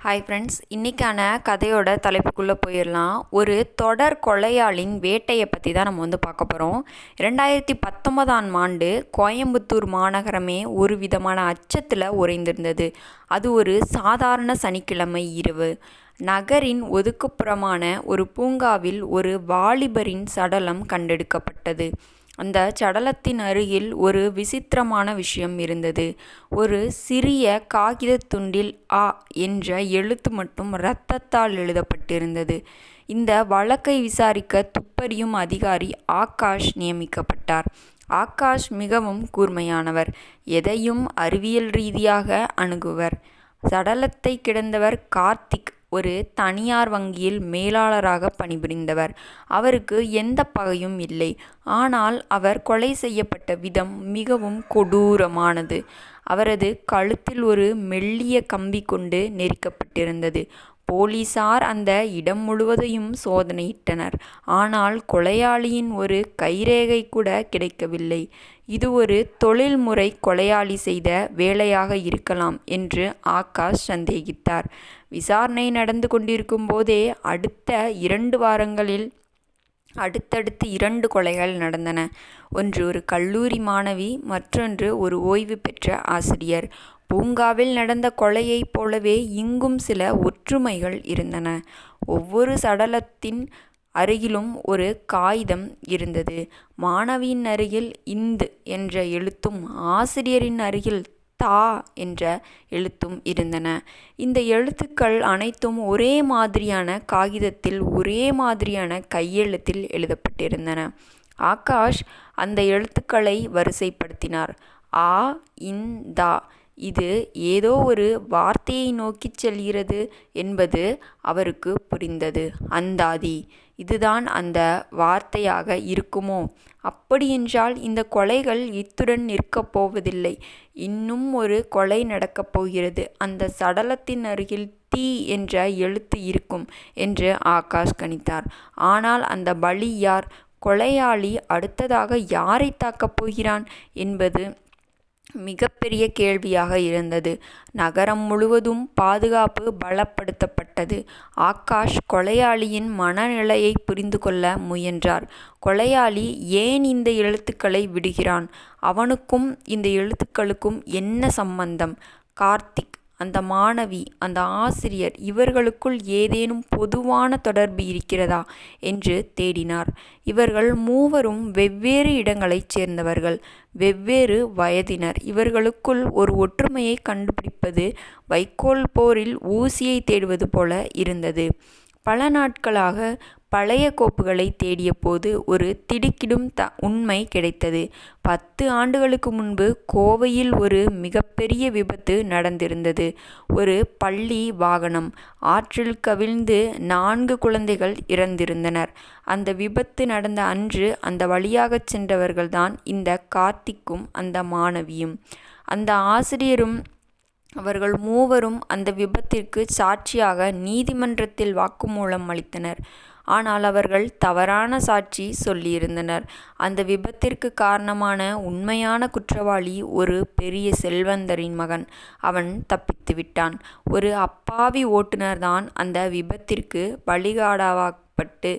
Hi friends, இன்றைக்கான கதையோட தலைப்புக்குள்ளே போயிடலாம். ஒரு தொடர் கொலையாளின் வேட்டையை பற்றி தான் நம்ம பார்க்க போகிறோம். 2019ஆம் ஆண்டு கோயம்புத்தூர் மாநகரமே ஒரு விதமான அச்சத்தில் உறைந்திருந்தது. அது ஒரு சாதாரண சனிக்கிழமை இரவு. நகரின் ஒதுக்குப்புறமான ஒரு பூங்காவில் ஒரு வாலிபரின் சடலம் கண்டெடுக்கப்பட்டது. அந்த சடலத்தின் அருகில் ஒரு விசித்திரமான விஷயம் இருந்தது. ஒரு சிறிய காகிதத் துண்டில் "ஆ" என்ற எழுத்து மட்டும் இரத்தத்தால் எழுதப்பட்டிருந்தது. இந்த வழக்கை விசாரிக்க துப்பறியும் அதிகாரி ஆகாஷ் நியமிக்கப்பட்டார். ஆகாஷ் மிகவும் கூர்மையானவர். எதையும் அறிவியல் ரீதியாக அணுகுவர். சடலத்தை கிடந்தவர் கார்த்திக் ஒரு தனியார் வங்கியில் மேலாளராக பணிபுரிந்தவர். அவருக்கு எந்த பகையும் இல்லை. ஆனால் அவர் கொலை செய்யப்பட்ட விதம் மிகவும் கொடூரமானது. அவரது கழுத்தில் ஒரு மெல்லிய கம்பி கொண்டு நெரிக்கப்பட்டிருந்தது. போலீசார் அந்த இடம் முழுவதையும் சோதனையிட்டனர். ஆனால் கொலையாளியின் ஒரு கைரேகை கூட கிடைக்கவில்லை. இது ஒரு தொழில்முறை கொலையாளி செய்த வேலையாக இருக்கலாம் என்று ஆகாஷ் சந்தேகித்தார். விசாரணை நடந்து கொண்டிருக்கும் போதே அடுத்த 2 வாரங்களில் அடுத்தடுத்து 2 கொலைகள் நடந்தன. ஒன்று ஒரு கல்லூரி மாணவி, மற்றொன்று ஒரு ஓய்வு பெற்ற ஆசிரியர். பூங்காவில் நடந்த கொலையைப் போலவே இங்கும் சில ஒற்றுமைகள் இருந்தன. ஒவ்வொரு சடலத்தின் அருகிலும் ஒரு காகிதம் இருந்தது. மாணவியின் அருகில் "இந்து" என்ற எழுத்தும் ஆசிரியரின் அருகில் "தா" என்ற எழுத்தும் இருந்தன. இந்த எழுத்துக்கள் அனைத்தும் ஒரே மாதிரியான காகிதத்தில் ஒரே மாதிரியான கையெழுத்தில் எழுதப்பட்டிருந்தன. ஆகாஷ் அந்த எழுத்துக்களை வரிசைப்படுத்தினார். "ஆ இன் தா" இது ஏதோ ஒரு வார்த்தையை நோக்கிச் செல்கிறது என்பது அவருக்கு புரிந்தது. "அந்தாதி" இதுதான் அந்த வார்த்தையாக இருக்குமோ? அப்படியென்றால் இந்த கொலைகள் இத்துடன் நிற்கப் போவதில்லை. இன்னும் ஒரு கொலை நடக்கப் போகிறது. அந்த சடலத்தின் அருகில் "தி" என்ற எழுத்து இருக்கும் என்று ஆகாஷ் கணித்தார். ஆனால் அந்த பலி யார்? கொலையாளி அடுத்ததாக யாரை தாக்கப் போகிறான் என்பது மிகப்பெரிய கேள்வியாக இருந்தது. நகரம் முழுவதும் பாதுகாப்பு பலப்படுத்தப்பட்டது. ஆகாஷ் கொலையாளியின் மனநிலையை புரிந்து கொள்ள முயன்றார். கொலையாளி ஏன் இந்த எழுத்துக்களை விடுகிறான்? அவனுக்கும் இந்த எழுத்துக்களுக்கும் என்ன சம்பந்தம்? கார்த்திக், அந்த மாணவி, அந்த ஆசிரியர், இவர்களுக்குள் ஏதேனும் பொதுவான தொடர்பு இருக்கிறதா என்று தேடினார். இவர்கள் மூவரும் வெவ்வேறு இடங்களைச் சேர்ந்தவர்கள், வெவ்வேறு வயதினர். இவர்களுக்குள் ஒரு ஒற்றுமையை கண்டுபிடிப்பது வைக்கோல் போரில் ஊசியை தேடுவது போல இருந்தது. பல நாட்களாக பழைய கோப்புகளை தேடிய போது ஒரு திடுக்கிடும் உண்மை கிடைத்தது. 10 ஆண்டுகளுக்கு முன்பு கோவையில் ஒரு மிகப்பெரிய விபத்து நடந்திருந்தது. ஒரு பள்ளி வாகனம் ஆற்றில் கவிழ்ந்து 4 குழந்தைகள் இறந்திருந்தனர். அந்த விபத்து நடந்த அன்று அந்த வழியாகச் சென்றவர்கள்தான் இந்த கார்த்திக்கும் அந்த மாணவியும் அந்த ஆசிரியரும். அவர்கள் மூவரும் அந்த விபத்திற்கு சாட்சியாக நீதிமன்றத்தில் வாக்குமூலம் அளித்தனர். ஆனால் அவர்கள் தவறான சாட்சி சொல்லியிருந்தனர். அந்த விபத்திற்கு காரணமான உண்மையான குற்றவாளி ஒரு பெரிய செல்வந்தரின் மகன். அவன் தப்பித்து விட்டான். ஒரு அப்பாவி ஓட்டுநர் தான் அந்த விபத்திற்கு பலிகடாவாக்கப்பட்டு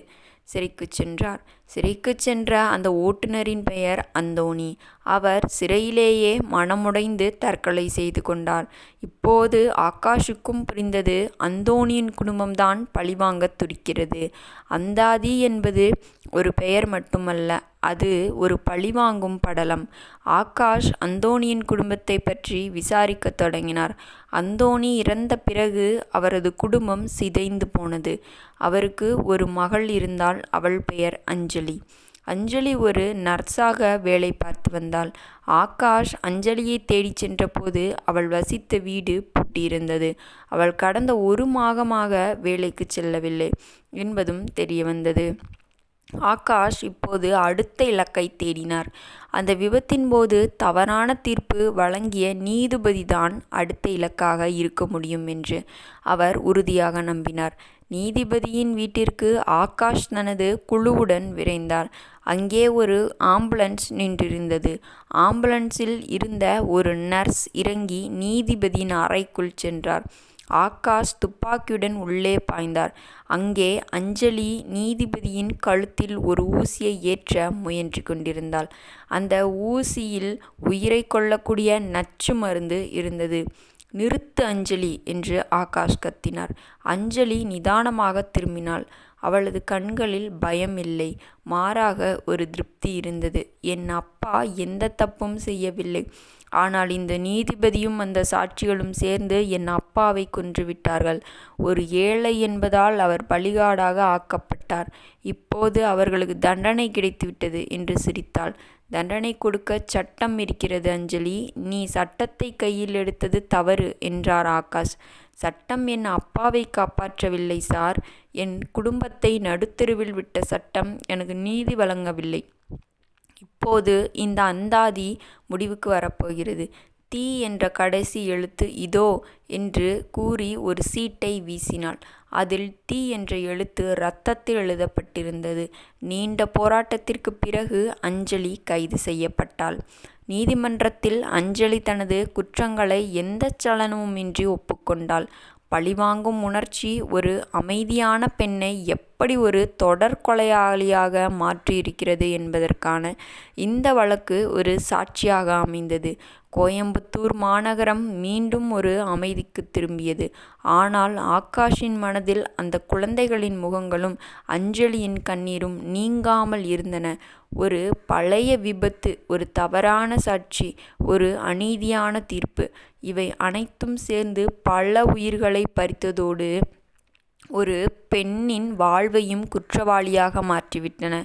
சிறைக்குச் சென்றார். சிறைக்குச் சென்ற அந்த ஓட்டுநரின் பெயர் அந்தோணி. அவர் சிறையிலேயே மனமுடைந்து தற்கொலை செய்து கொண்டார். இப்போது ஆகாஷுக்கும் புரிந்தது. அந்தோணியின் குடும்பம்தான் பழிவாங்கத் துடிக்கிறது. அந்தாதி என்பது ஒரு பெயர் மட்டுமல்ல, அது ஒரு பழிவாங்கும் படலம். ஆகாஷ் அந்தோணியின் குடும்பத்தை பற்றி விசாரிக்கத் தொடங்கினார். அந்தோணி இறந்த பிறகு அவரது குடும்பம் சிதைந்து போனது. அவருக்கு ஒரு மகள் இருந்தாள். அவள் பெயர் அஞ்சலி. அஞ்சலி ஒரு நர்ஸாக வேலை பார்த்து வந்தாள். ஆகாஷ் அஞ்சலியை தேடிச் சென்றபோது அவள் வசித்த வீடு பூட்டியிருந்தது. அவள் கடந்த 1 மாதமாக வேலைக்கு செல்லவில்லை என்பதும் தெரியவந்தது. ஆகாஷ் இப்போது அடுத்த இலக்கை தேடினார். அந்த விபத்தின் போது தவறான தீர்ப்பு வழங்கிய நீதிபதிதான் அடுத்த இலக்காக இருக்க முடியும் என்று அவர் உறுதியாக நம்பினார். நீதிபதியின் வீட்டிற்கு ஆகாஷ் தனது குழுவுடன் விரைந்தார். அங்கே ஒரு ஆம்புலன்ஸ் நின்றிருந்தது. ஆம்புலன்ஸில் இருந்த ஒரு நர்ஸ் இறங்கி நீதிபதியின் அறைக்குள் சென்றார். ஆகாஷ் துப்பாக்கியுடன் உள்ளே பாய்ந்தார். அங்கே அஞ்சலி நீதிபதியின் கழுத்தில் ஒரு ஊசியை ஏற்ற முயன்று கொண்டிருந்தாள். அந்த ஊசியில் உயிரை கொல்லக்கூடிய நச்சு மருந்து இருந்தது. நிறுத்து அஞ்சலி என்று ஆகாஷ் கத்தினார். அஞ்சலி நிதானமாக திரும்பினாள். அவளது கண்களில் பயம் இல்லை, மாறாக ஒரு திருப்தி இருந்தது. என் அப்பா எந்த தப்பும் செய்யவில்லை. ஆனால் இந்த நீதிபதியும் அந்த சாட்சிகளும் சேர்ந்து என் அப்பாவை கொன்றுவிட்டார்கள். ஒரு ஏழை என்பதால் அவர் பலிகாடாக ஆக்கப்பட்டார். இப்போது அவர்களுக்கு தண்டனை கிடைத்துவிட்டது என்று சிரித்தாள். தண்டனை கொடுக்க சட்டம் இருக்கிறது அஞ்சலி. நீ சட்டத்தை கையில் எடுத்தது தவறு என்றார் ஆகாஷ். சட்டம் என் அப்பாவை காப்பாற்றவில்லை சார். என் குடும்பத்தை நடுத்தெருவில் விட்ட சட்டம் எனக்கு நீதி வழங்கவில்லை. இப்போது இந்த அந்தாதி முடிவுக்கு வரப்போகிறது. தீ என்ற கடைசி எழுத்து இதோ என்று கூறி ஒரு சீட்டை வீசினாள். அதில் தீ என்ற எழுத்து இரத்தத்தில் எழுதப்பட்டிருந்தது. நீண்ட போராட்டத்திற்கு பிறகு அஞ்சலி கைது செய்யப்பட்டாள். நீதிமன்றத்தில் அஞ்சலி தனது குற்றங்களை எந்த சலனமுமின்றி ஒப்புக்கொண்டாள். பழிவாங்கும் உணர்ச்சி ஒரு அமைதியான பெண்ணை எப்படி ஒரு தொடர் கொலையாளியாக மாற்றியிருக்கிறது என்பதற்கான இந்த வழக்கு ஒரு சாட்சியாக அமைந்தது. கோயம்புத்தூர் மாநகரம் மீண்டும் ஒரு அமைதிக்கு திரும்பியது. ஆனால் ஆகாஷின் மனதில் அந்த குழந்தைகளின் முகங்களும் அஞ்சலியின் கண்ணீரும் நீங்காமல் இருந்தன. ஒரு பழைய விபத்து, ஒரு தவறான சாட்சி, ஒரு அநீதியான தீர்ப்பு, இவை அனைத்தும் சேர்ந்து பல உயிர்களை பறித்ததோடு ஒரு பெண்ணின் வாழ்வையும் குற்றவாளியாக மாற்றிவிட்டன.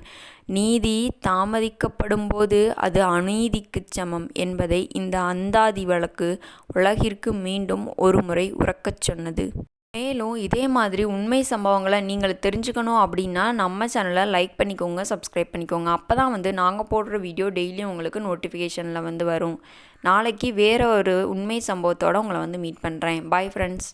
நீதி தாமதிக்கப்படும்போது அது அநீதிக்குச் சமம் என்பதை இந்த அந்தாதி வழக்கு உலகிற்கு மீண்டும் ஒருமுறை உரக்கச் சொன்னது. மேலும் இதே மாதிரி உண்மை சம்பவங்களை நீங்கள் தெரிஞ்சுக்கணும் அப்படின்னா நம்ம சேனலை லைக் பண்ணிக்கோங்க, சப்ஸ்கிரைப் பண்ணிக்கோங்க. அப்போ தான் நாங்கள் போடுற வீடியோ டெய்லியும் உங்களுக்கு நோட்டிஃபிகேஷனில் வரும். நாளைக்கு வேறு ஒரு உண்மை சம்பவத்தோடு உங்களை மீட் பண்ணுறேன். Bye friends.